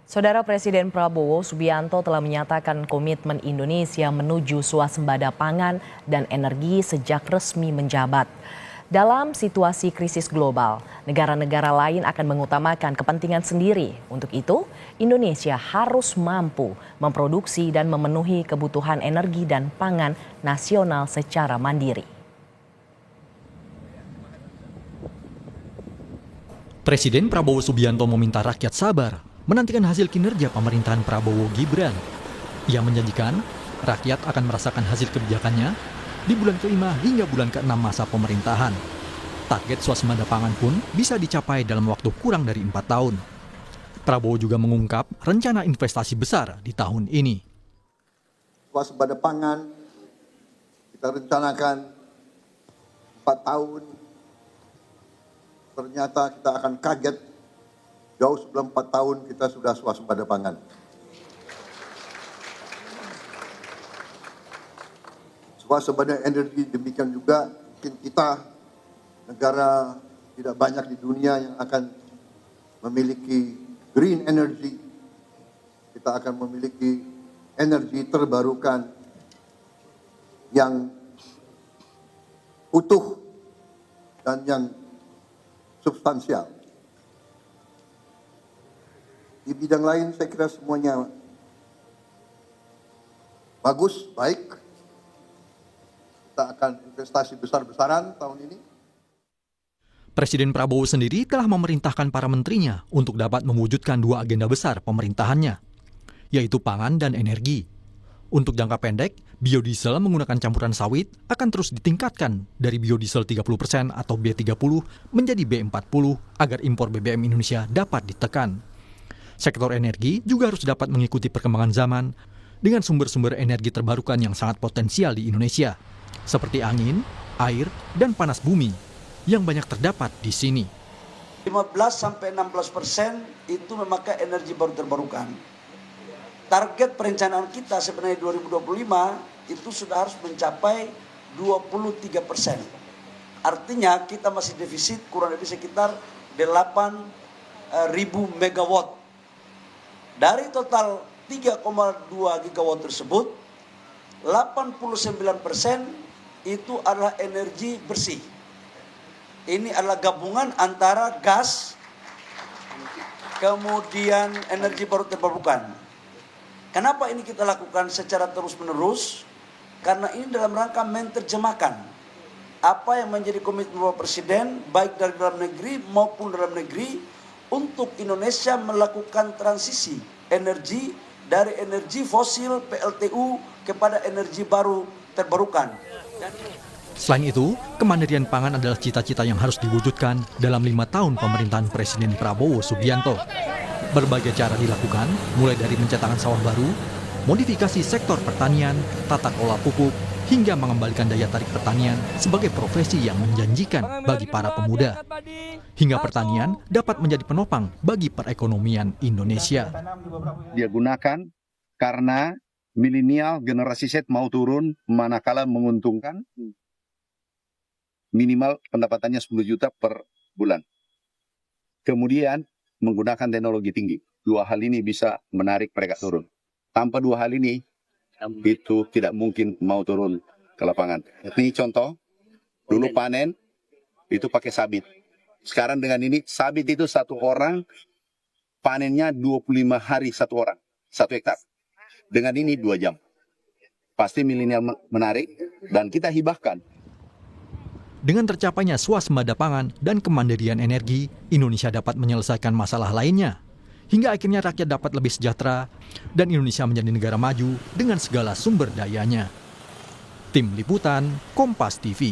Saudara Presiden Prabowo Subianto telah menyatakan komitmen Indonesia menuju swasembada pangan dan energi sejak resmi menjabat. Dalam situasi krisis global, negara-negara lain akan mengutamakan kepentingan sendiri. Untuk itu, Indonesia harus mampu memproduksi dan memenuhi kebutuhan energi dan pangan nasional secara mandiri. Presiden Prabowo Subianto meminta rakyat sabar menantikan hasil kinerja pemerintahan Prabowo Gibran. Ia menjanjikan rakyat akan merasakan hasil kebijakannya di bulan ke-5 hingga bulan ke-6 masa pemerintahan. Target swasembada pangan pun bisa dicapai dalam waktu kurang dari 4 tahun. Prabowo juga mengungkap rencana investasi besar di tahun ini. Swasembada pangan kita rencanakan 4 tahun. Ternyata kita akan kaget jauh sebelum 4 tahun kita sudah swasembada pangan. Swasembada energi demikian juga mungkin kita negara tidak banyak di dunia yang akan memiliki green energy. Kita akan memiliki energi terbarukan yang utuh dan yang substansial. Di bidang lain saya kira semuanya bagus, baik. Kita akan investasi besar-besaran tahun ini. Presiden Prabowo sendiri telah memerintahkan para menterinya untuk dapat mewujudkan 2 agenda besar pemerintahannya, yaitu pangan dan energi. Untuk jangka pendek, biodiesel menggunakan campuran sawit akan terus ditingkatkan dari biodiesel 30% atau B30 menjadi B40 agar impor BBM Indonesia dapat ditekan. Sektor energi juga harus dapat mengikuti perkembangan zaman dengan sumber-sumber energi terbarukan yang sangat potensial di Indonesia, seperti angin, air, dan panas bumi yang banyak terdapat di sini. 15-16% itu memakai energi baru terbarukan. Target perencanaan kita sebenarnya 2025 itu sudah harus mencapai 23%. Artinya kita masih defisit kurang lebih sekitar 8.000 megawatt. Dari total 3,2 gigawatt tersebut, 89% itu adalah energi bersih. Ini adalah gabungan antara gas, kemudian energi baru terbarukan. Kenapa ini kita lakukan secara terus-menerus? Karena ini dalam rangka menerjemahkan apa yang menjadi komitmen Bapak Presiden, baik dari dalam negeri maupun dalam negeri, untuk Indonesia melakukan transisi energi dari energi fosil PLTU kepada energi baru terbarukan. Selain itu, kemandirian pangan adalah cita-cita yang harus diwujudkan dalam 5 tahun pemerintahan Presiden Prabowo Subianto. Berbagai cara dilakukan, mulai dari pencetakan sawah baru, modifikasi sektor pertanian, tata kelola pupuk, hingga mengembalikan daya tarik pertanian sebagai profesi yang menjanjikan bagi para pemuda. Hingga pertanian dapat menjadi penopang bagi perekonomian Indonesia. Dia gunakan karena milenial generasi Z mau turun manakala menguntungkan, minimal pendapatannya 10 juta per bulan. Kemudian menggunakan teknologi tinggi. 2 hal ini bisa menarik mereka turun. Tanpa 2 hal ini, itu tidak mungkin mau turun ke lapangan. Ini contoh, dulu panen itu pakai sabit. Sekarang dengan ini, sabit itu 1 orang, panennya 25 hari 1 orang, 1 hektar. Dengan ini 2 jam. Pasti milenial menarik dan kita hibahkan. Dengan tercapainya swasembada pangan dan kemandirian energi, Indonesia dapat menyelesaikan masalah lainnya. Hingga akhirnya rakyat dapat lebih sejahtera dan Indonesia menjadi negara maju dengan segala sumber dayanya. Tim Liputan, Kompas TV.